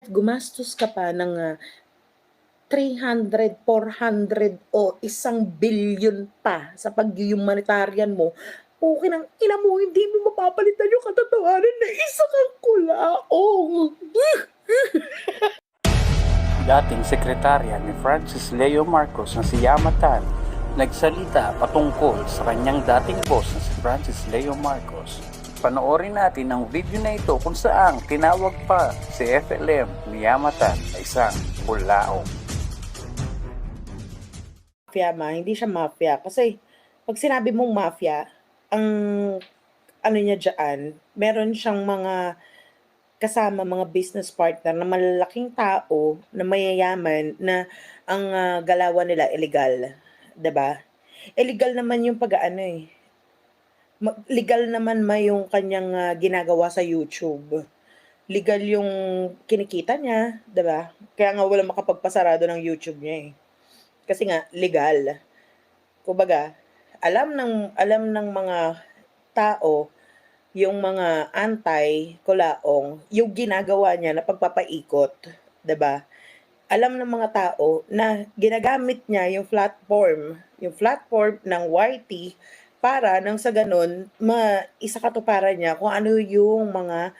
gumastos ka pa ng, 300, 400 o 1 billion pa sa pag-humanitarian mo, puking ng ina mo hindi mo mapapalitan yung katotohanan na isa kang kulaong. Dating sekretarya ni Francis Leo Marcos na si Yamatan nagsalita patungkol sa kanyang dating boss na si Francis Leo Marcos. Panoorin natin ang video na ito kung saan tinawag pa si FLM ni Yamatan na isang kulaong. Mafia hindi siya mafia kasi pag sinabi mong mafia, ang ano niya diyaan, meron siyang mga kasama mga business partner na malalaking tao na mayayaman na ang, galawan nila illegal, 'di ba? Illegal naman yung pag-aano, legal naman yung kanyang, ginagawa sa YouTube. Legal yung kinikita niya, 'di ba? Kaya nga walang makapagpasarado ng YouTube niya, kasi nga legal. Kumbaga, alam ng mga tao yung mga anti-kulaong, yung ginagawa niya na pagpapaikot, 'di ba? Alam ng mga tao na ginagamit niya yung platform ng YT para nang sa gano'n maisakatuparan niya kung ano yung mga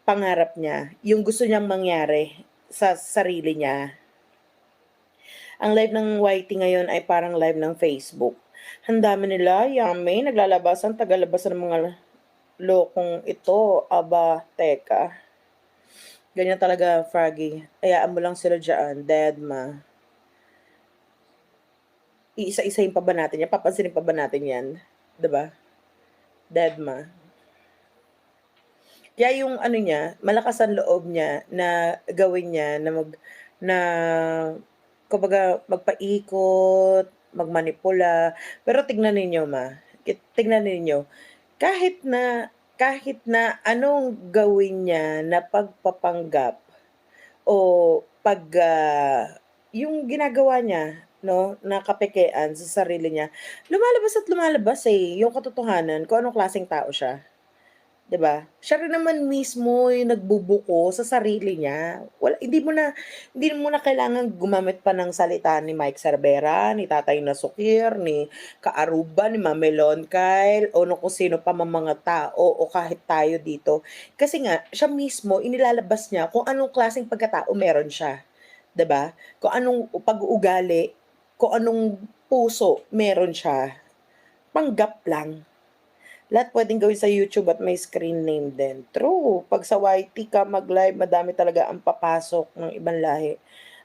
pangarap niya, yung gusto niyang mangyari sa sarili niya. Ang live ng YT ngayon ay parang live ng Facebook. Ang dami nila, yummy, naglalabasan, tagalabasan ng mga lokong ito. Aba, teka. Ganyan talaga, Froggy. Hayaan mo lang sila dyan, Deadma. Iisa-isahin pa ba natin yan? Papansinin pa ba natin yan? 'Di ba? Deadma. Kaya yung ano niya, malakas ang loob niya na gawin niya na kumbaga magpaikot, magmanipula. Pero tignan ninyo tignan ninyo, kahit na anong gawin niya na pagpapanggap o yung ginagawa niya 'no, na kapekean sa sarili niya, lumalabas at lumalabas, yung katotohanan kung anong klaseng tao siya. 'Di ba? Siya rin naman mismo yung nagbubuko sa sarili niya. Hindi mo na kailangang gumamit pa ng salita ni Mike Cervera, ni Tatay Nasukir, ni Kaaruba, ni Mamelon Kyle, o no kung sino pa mang mga tao o kahit tayo dito. Kasi nga, siya mismo inilalabas niya kung anong klaseng pagkatao meron siya. 'Di ba? Kung anong pag-uugali, kung anong puso meron siya. Panggap lang. Lahat puwedeng gawin sa YouTube at may screen name din. True, 'pag sa YT ka mag-live madami talaga ang papasok ng ibang lahi.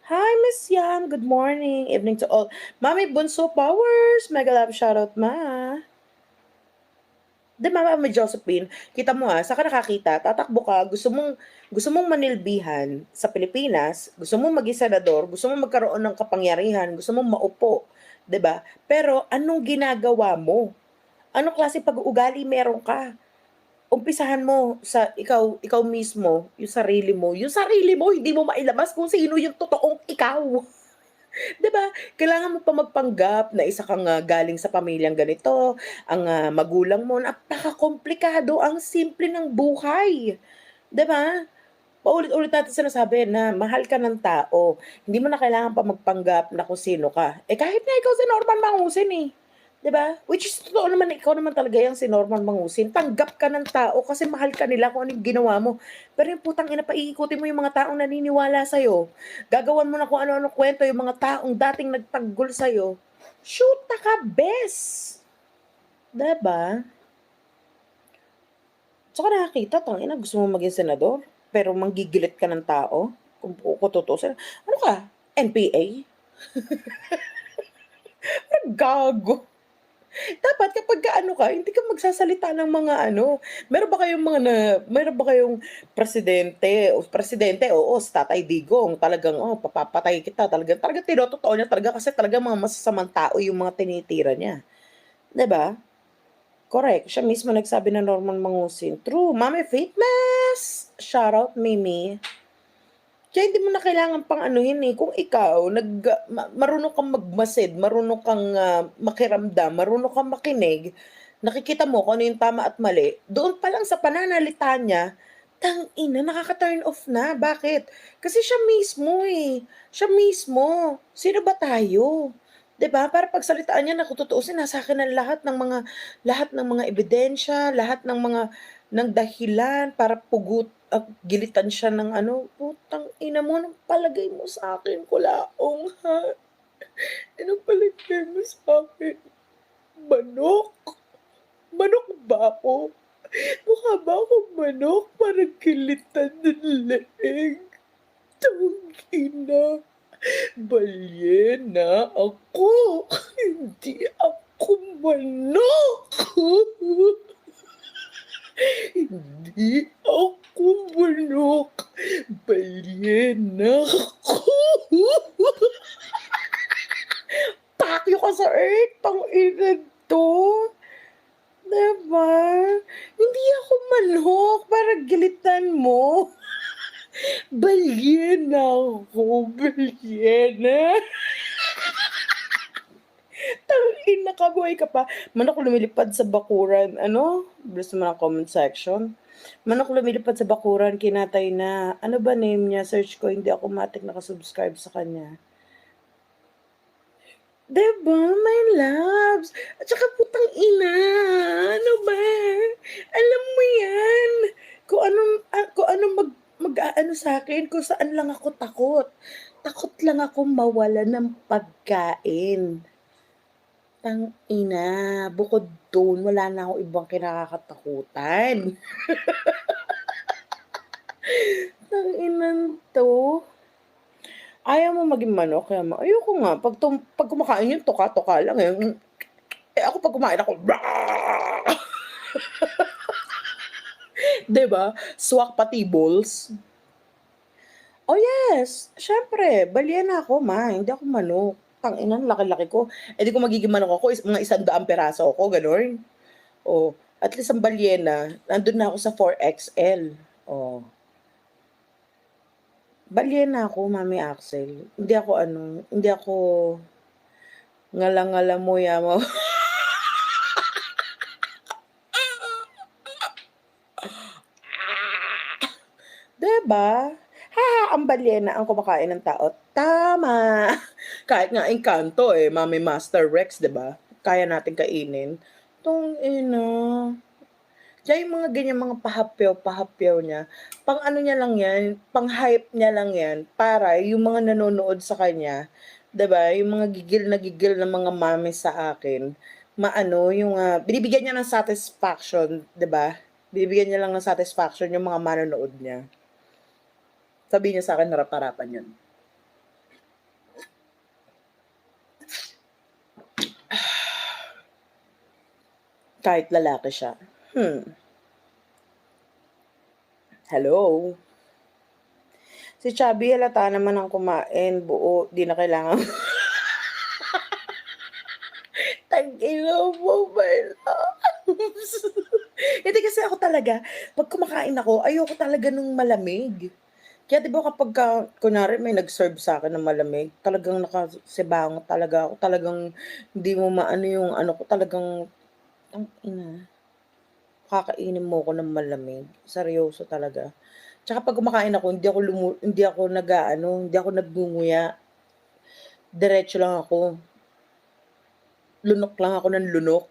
Hi, Miss Yam, good morning, evening to all. Mami Bunso Powers, mega love shoutout ma. 'Di ba Mami Josephine, kita mo, saan ka nakakita, tatakbo ka, gusto mong manilbihan sa Pilipinas, gusto mong maging senador, gusto mong magkaroon ng kapangyarihan, gusto mong maupo, 'di ba? Pero anong ginagawa mo? Anong klaseng pag-uugali meron ka? Umpisahan mo sa ikaw mismo, yung sarili mo hindi mo mailabas kung sino yung totoong ikaw, 'di ba? Kailangan mo pa magpanggap na isa kang, galing sa pamilyang ganito, ang, magulang mo napakakomplikado, ang simple ng buhay, 'di ba? Paulit-ulit natin sinasabi na mahal ka ng tao, hindi mo na kailangan pa magpanggap na kung sino ka. Kahit nga ikaw si Norman Mangusin, 'di ba? Which is totoo naman ikaw naman talaga yang si Norman Mangusin, tanggap ka ng tao kasi mahal ka nila kung ano yung ginawa mo. Pero yung putang ina paiikutin mo yung mga taong naniniwala sa'yo, gagawan mo na kung ano-ano kwento yung mga taong dating nagtanggol sa'yo, shoota ka bes, 'di ba? Tsaka nakakita tangina gusto mo maging senador, pero manggigilit ka ng tao, kung tutuusin. Ano ka, NPA? Gago. Dapat kapagka ano ka, hindi ka magsasalita ng mga ano, meron ba kayong presidente, oo, si Tatay Digong talagang, papapatay kita, talagang tinototoo niya talaga kasi talagang mga masasamang tao yung mga tinitira niya, 'di ba? Correct, siya mismo nagsabi na Norman Mangusin. True, Mami Fitness! Shoutout Mimi. Kaya hindi mo na kailangan pang anuhin, kung ikaw marunong kang magmasid, marunong kang, makiramdam, marunong kang makinig, nakikita mo kung ano yung tama at mali, doon pa lang sa pananalita niya, Tangina, nakaka-turn off na. Bakit? Kasi siya mismo eh. Siya mismo. Sino ba tayo? 'Di ba? Para pagsalitaan niya na kung tutuusin nasa akin ang lahat ng mga ebidensya, lahat ng dahilan para gilitan siya ng ano, putang ina mo, anong palagay mo sa akin, kulaong, ha? Anong palagay mo sa akin? Manok? Manok ba ako? Mukha ba akong manok para gilitan ng leeg? Tangina, balyena ako, hindi ako manok. Hindi ako manok, balyena ako. Pakyo ka sa earth, tangina 'to. 'Di ba? Hindi ako manok para gilitan mo. Balyena ako, balyena. Tangina ka, buhay ka pa. Manok lumilipad sa bakuran. Ano? Bilis naman ang comment section. Manok lumilipad sa bakuran, kinatay na. Ano ba name niya? Search ko, hindi ako matik nakasubscribe sa kanya. 'Di ba, my loves? At saka putang ina, ano ba? Alam mo 'yan, kung anong mag-aano sa'kin, kung saan lang ako takot. Takot lang ako mawalan ng pagkain. Tangina, bukod dun wala na akong ibang kinakatakutan. Tanginan 'to. Ayaw mo maging manok kaya ayoko nga, 'pag kumakain yun tuka-tuka lang, eh. Eh, ako 'pag kumain ako, 'di ba? Swak pati balls. Oh, yes, siyempre balyena ako, hindi ako manok. Tangina ang laki-laki ko. Eh, di kung magiging manok ako mga 100 piraso ako, gano'n. Oh, at least ang balyena nandun na ako sa 4XL. Oh, balyena ako, Mami Axel. Hindi ako ngala-ngalamuya mo. 'Di ba? Ang balyena ang kumakain ng tao. Tama. Kahit nga Encanto, eh, Mami Master Rex, 'di ba? Kaya nating kainin. Tangina. Kaya yung mga ganyang mga pahapyaw-pahapyaw niya, pang-ano niya lang 'yan, pang-hype niya lang 'yan para yung mga nanonood sa kanya, 'di ba, yung mga gigil na mga mami sa akin, maano yung, binibigyan niya ng satisfaction, 'di ba? Binibigyan niya lang ng satisfaction yung mga manonood niya. Sabihin niya sa'kin harap-harapan 'yun. Kahit lalaki siya. Hello? Si Chubby halata naman ang kumain, buo, 'di na kailangan tangina mo, my loves. Hindi kasi ako talaga, 'pag kumakain ako, ayoko talaga nung malamig. Kaya 'di ba kapagka kunwari may nag-serve sa'kin ng malamig, talagang nakasibangot talaga ako, talagang hindi mo maano yung ano ko, talagang tangina, kakainin mo ko ng malamig, seryoso talaga. Tsaka 'pag kumakain ako hindi ako nag-aano, hindi ako nagngunguya, diretso lang ako. Lunok lang ako ng lunok.